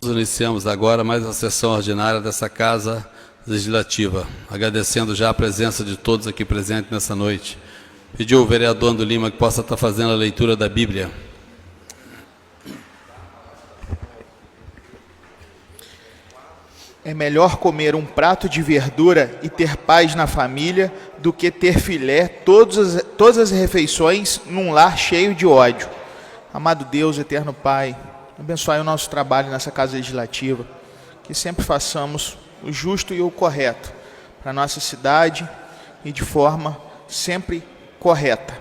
Iniciamos agora mais uma sessão ordinária dessa Casa Legislativa, agradecendo já a presença de todos aqui presentes nessa noite. Pediu o vereador Ando Lima que possa estar fazendo a leitura da Bíblia. É melhor comer um prato de verdura e ter paz na família do que ter filé todas as refeições num lar cheio de ódio. Amado Deus, eterno Pai, abençoe o nosso trabalho nessa Casa Legislativa, que sempre façamos o justo e o correto para a nossa cidade e de forma sempre correta.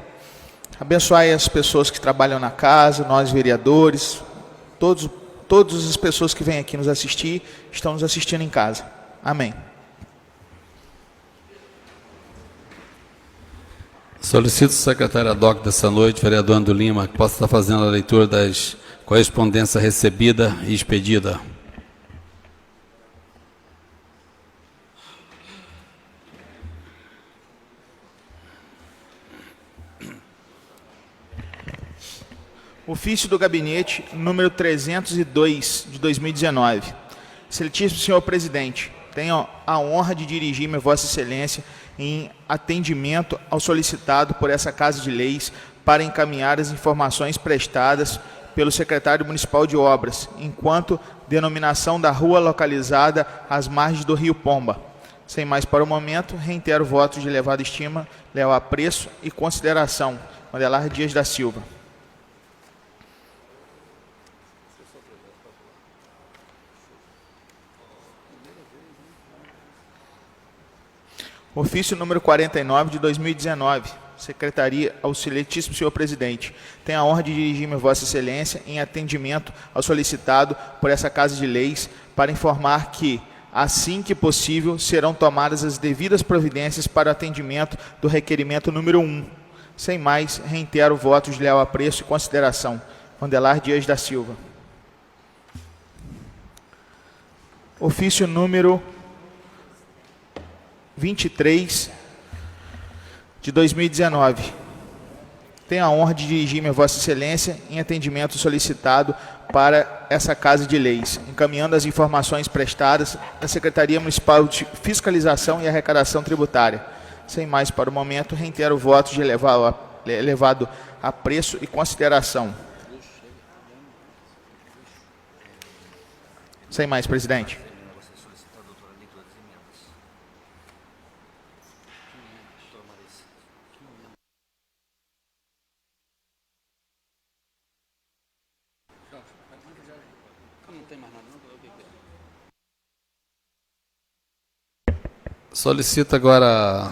Abençoe as pessoas que trabalham na casa, nós vereadores, todas as pessoas que vêm aqui nos assistir, estão nos assistindo em casa. Amém. Solicito o secretário ad hoc dessa noite, vereador Ando Lima, que possa estar fazendo a leitura das correspondência recebida e expedida. Ofício do Gabinete, número 302, de 2019. Excelentíssimo senhor presidente, tenho a honra de dirigir-me a Vossa Excelência em atendimento ao solicitado por essa Casa de Leis para encaminhar as informações prestadas pelo secretário municipal de obras, enquanto denominação da rua localizada às margens do rio Pomba. Sem mais para o momento, reitero votos de elevada estima, leal apreço e consideração. Adelar Dias da Silva. Ofício número 49 de 2019, Secretaria ao Excelentíssimo senhor presidente. Tenho a honra de dirigir-me a Vossa Excelência em atendimento ao solicitado por essa Casa de Leis para informar que, assim que possível, serão tomadas as devidas providências para o atendimento do requerimento número 1. Sem mais, reitero votos de leal apreço e consideração. Adelar Dias da Silva. Ofício número 23 de 2019. Tenho a honra de dirigir-me a Vossa Excelência em atendimento solicitado para essa Casa de Leis, encaminhando as informações prestadas da Secretaria Municipal de Fiscalização e Arrecadação Tributária. Sem mais para o momento, reitero votos de elevado apreço e consideração. Sem mais, presidente. Solicito agora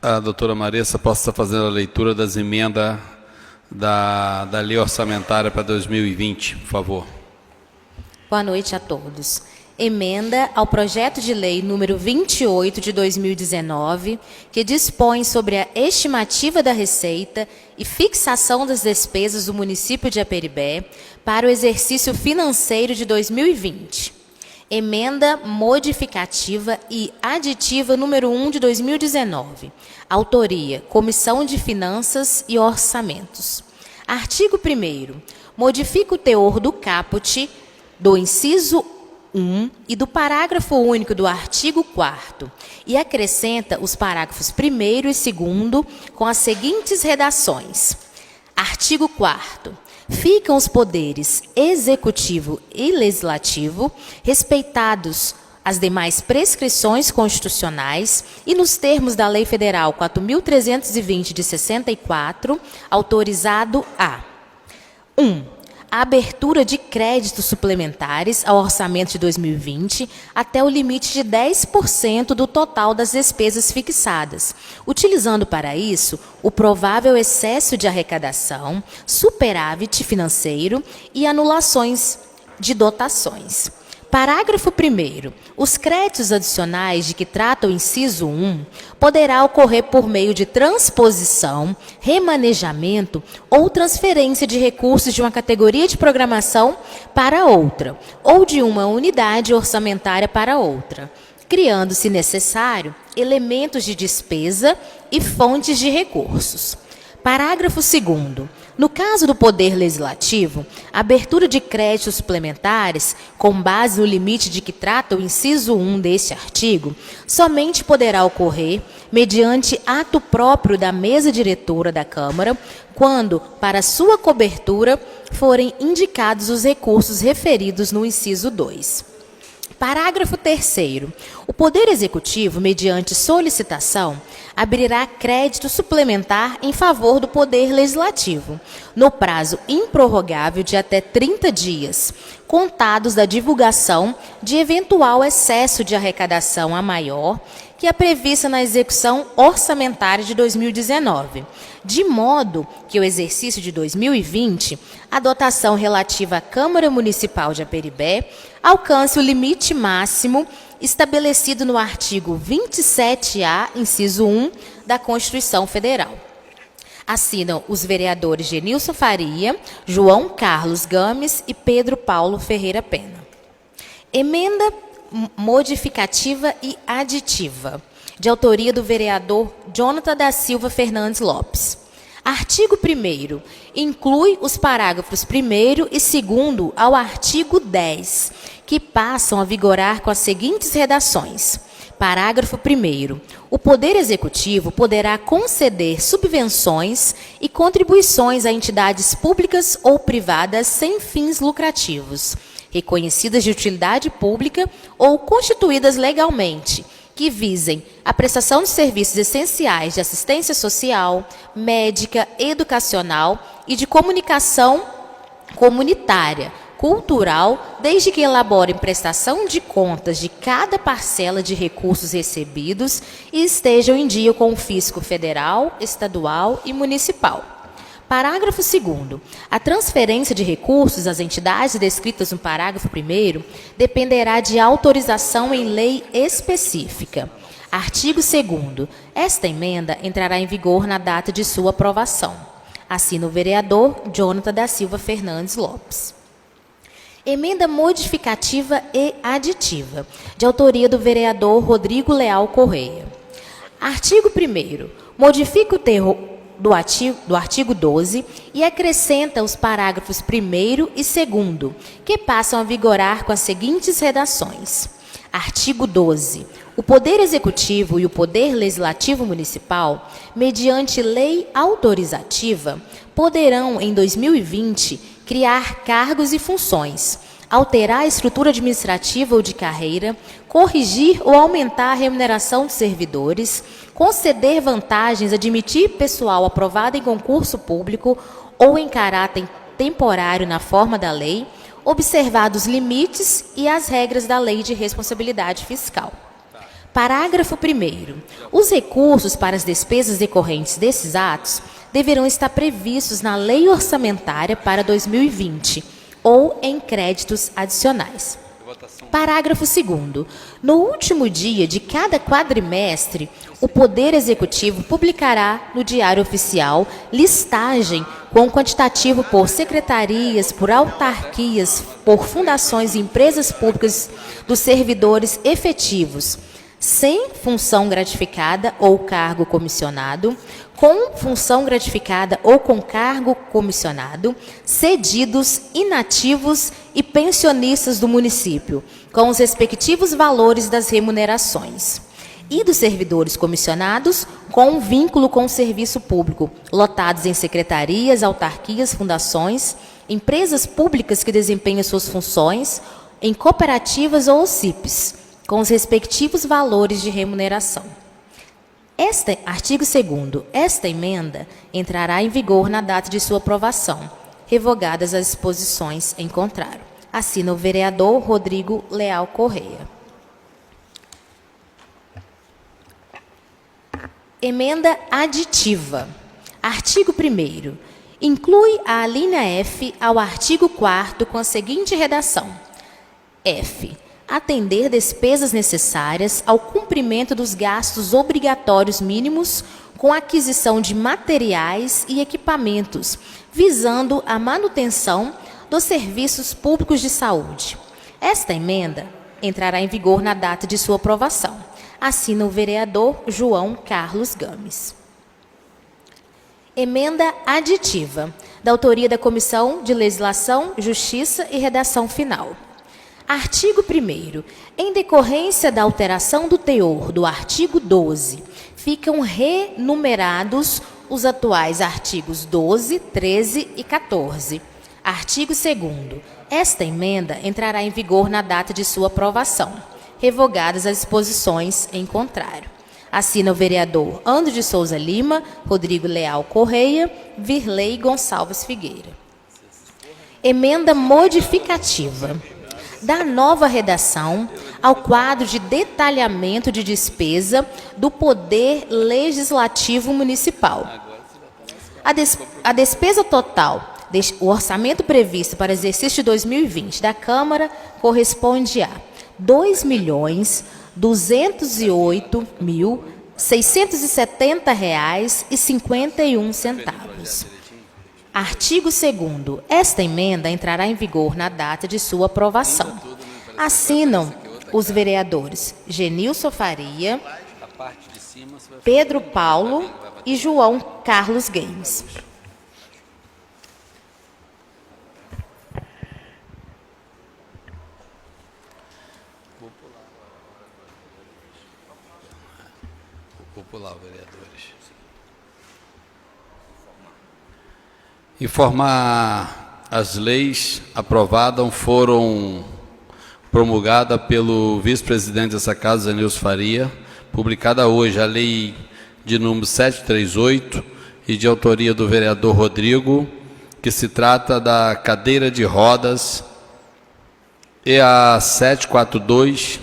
a doutora Maressa possa estar fazendo a leitura das emendas da lei orçamentária para 2020, por favor. Boa noite a todos. Emenda ao projeto de lei número 28 de 2019, que dispõe sobre a estimativa da receita e fixação das despesas do município de Aperibé para o exercício financeiro de 2020. Emenda modificativa e aditiva número 1 de 2019. Autoria: Comissão de Finanças e Orçamentos. Artigo 1º. Modifica o teor do caput do inciso 1 e do parágrafo único do artigo 4º e acrescenta os parágrafos 1º e 2º com as seguintes redações. Artigo 4º. Ficam os poderes executivo e legislativo, respeitados as demais prescrições constitucionais e nos termos da Lei Federal 4.320 de 64, autorizado a 1. A abertura de créditos suplementares ao orçamento de 2020 até o limite de 10% do total das despesas fixadas, utilizando para isso o provável excesso de arrecadação, superávit financeiro e anulações de dotações. Parágrafo 1º. Os créditos adicionais de que trata o inciso 1 poderá ocorrer por meio de transposição, remanejamento ou transferência de recursos de uma categoria de programação para outra, ou de uma unidade orçamentária para outra, criando, se necessário, elementos de despesa e fontes de recursos. Parágrafo 2º. No caso do Poder Legislativo, a abertura de créditos suplementares, com base no limite de que trata o inciso 1 deste artigo, somente poderá ocorrer mediante ato próprio da mesa diretora da Câmara, quando, para sua cobertura, forem indicados os recursos referidos no inciso 2. Parágrafo 3º. O Poder Executivo, mediante solicitação, abrirá crédito suplementar em favor do Poder Legislativo, no prazo improrrogável de até 30 dias, contados da divulgação de eventual excesso de arrecadação a maior que é prevista na execução orçamentária de 2019, de modo que o exercício de 2020, a dotação relativa à Câmara Municipal de Aperibé, alcance o limite máximo estabelecido no artigo 27A, inciso 1, da Constituição Federal. Assinam os vereadores Genilson Faria, João Carlos Gomes e Pedro Paulo Ferreira Pena. Emenda modificativa e aditiva, de autoria do vereador Jonathan da Silva Fernandes Lopes. Artigo 1º. Inclui os parágrafos 1º e 2º ao artigo 10, que passam a vigorar com as seguintes redações. Parágrafo 1º. O Poder Executivo poderá conceder subvenções e contribuições a entidades públicas ou privadas sem fins lucrativos, reconhecidas de utilidade pública ou constituídas legalmente, que visem a prestação de serviços essenciais de assistência social, médica, educacional e de comunicação comunitária, cultural, desde que elaborem prestação de contas de cada parcela de recursos recebidos e estejam em dia com o fisco federal, estadual e municipal. Parágrafo 2º. A transferência de recursos às entidades descritas no parágrafo 1º dependerá de autorização em lei específica. Artigo 2º. Esta emenda entrará em vigor na data de sua aprovação. Assina o vereador Jonathan da Silva Fernandes Lopes. Emenda modificativa e aditiva, de autoria do vereador Rodrigo Leal Correia. Artigo 1º. Modifica o termo do artigo 12 e acrescenta os parágrafos 1º e 2º, que passam a vigorar com as seguintes redações. Artigo 12. O Poder Executivo e o Poder Legislativo Municipal, mediante lei autorizativa, poderão, em 2020, criar cargos e funções, alterar a estrutura administrativa ou de carreira, corrigir ou aumentar a remuneração de servidores, conceder vantagens, admitir pessoal aprovado em concurso público ou em caráter temporário na forma da lei, observados os limites e as regras da Lei de Responsabilidade Fiscal. Parágrafo 1º. Os recursos para as despesas decorrentes desses atos deverão estar previstos na Lei Orçamentária para 2020 ou em créditos adicionais. Parágrafo 2º. No último dia de cada quadrimestre, o Poder Executivo publicará no Diário Oficial listagem com quantitativo por secretarias, por autarquias, por fundações e empresas públicas dos servidores efetivos, sem função gratificada ou cargo comissionado, com função gratificada ou com cargo comissionado, cedidos, inativos e pensionistas do município, com os respectivos valores das remunerações, e dos servidores comissionados com vínculo com o serviço público, lotados em secretarias, autarquias, fundações, empresas públicas que desempenham suas funções, em cooperativas ou OCIPs, com os respectivos valores de remuneração. Artigo 2º. Esta emenda entrará em vigor na data de sua aprovação, revogadas as disposições em contrário. Assina o vereador Rodrigo Leal Correia. Emenda aditiva. Artigo 1º. Inclui a alínea F ao artigo 4º com a seguinte redação. F. Atender despesas necessárias ao cumprimento dos gastos obrigatórios mínimos com aquisição de materiais e equipamentos, visando a manutenção dos serviços públicos de saúde. Esta emenda entrará em vigor na data de sua aprovação. Assina o vereador João Carlos Gomes. Emenda aditiva, da autoria da Comissão de Legislação, Justiça e Redação Final. Artigo 1º. Em decorrência da alteração do teor do artigo 12, ficam renumerados os atuais artigos 12, 13 e 14. Artigo 2º. Esta emenda entrará em vigor na data de sua aprovação, revogadas as disposições em contrário. Assina o vereador Andro de Souza Lima, Rodrigo Leal Correia, Virley Gonçalves Figueira. Emenda modificativa. Da nova redação ao quadro de detalhamento de despesa do Poder Legislativo Municipal. A despesa total, o orçamento previsto para exercício de 2020 da Câmara corresponde a R$ 2.208.670,51. Artigo 2º. Esta emenda entrará em vigor na data de sua aprovação. Assinam os vereadores Genilson Faria, Pedro Paulo e João Carlos Games. Vou pular, vereadores. Informar as leis aprovadas foram promulgadas pelo vice-presidente dessa casa, Genilson Faria, publicada hoje a lei de número 738 e de autoria do vereador Rodrigo, que se trata da cadeira de rodas, e a 742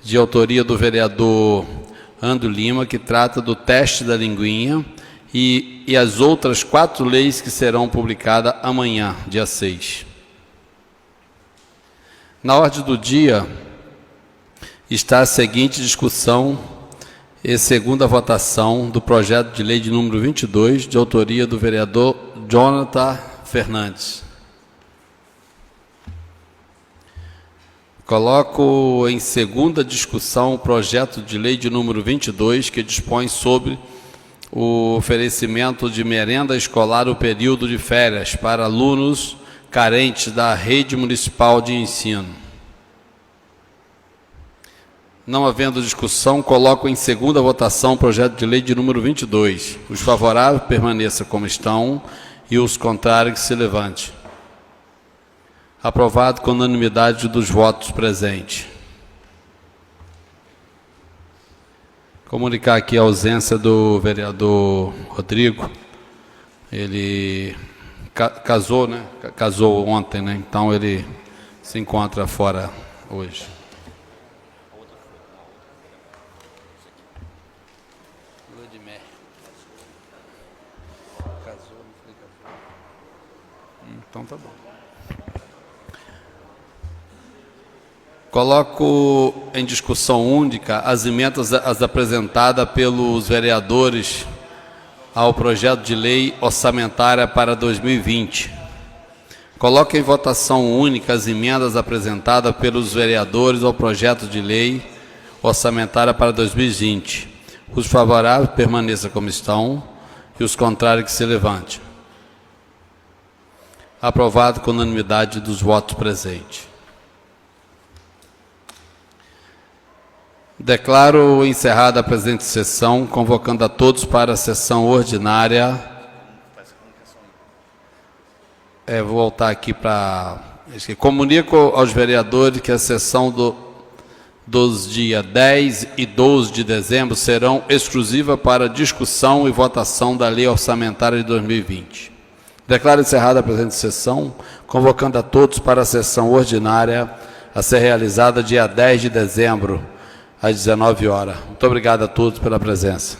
de autoria do vereador Andro Lima, que trata do teste da linguinha, e as outras 4 leis que serão publicadas amanhã, dia 6. Na ordem do dia está a seguinte discussão e segunda votação do projeto de lei de número 22, de autoria do vereador Jonathan Fernandes. Coloco em segunda discussão o projeto de lei de número 22, que dispõe sobre o oferecimento de merenda escolar no período de férias para alunos carentes da rede municipal de ensino. Não havendo discussão, coloco em segunda votação o projeto de lei de número 22. Os favoráveis permaneçam como estão e os contrários que se levante. Aprovado com unanimidade dos votos presentes. Comunicar aqui a ausência do vereador Rodrigo. Ele casou, né? Casou ontem, né? Então ele se encontra fora hoje. Então tá bom. Coloco em discussão única as emendas apresentadas pelos vereadores ao projeto de lei orçamentária para 2020. Coloco em votação única as emendas apresentadas pelos vereadores ao projeto de lei orçamentária para 2020. Os favoráveis permaneçam como estão e os contrários que se levante. Aprovado com unanimidade dos votos presentes. Declaro encerrada a presente sessão, convocando a todos para a sessão ordinária. Vou voltar aqui para... Comunico aos vereadores que a sessão dos dias 10 e 12 de dezembro serão exclusivas para discussão e votação da Lei Orçamentária de 2020. Declaro encerrada a presente sessão, convocando a todos para a sessão ordinária a ser realizada dia 10 de dezembro, às 19 horas. Muito obrigado a todos pela presença.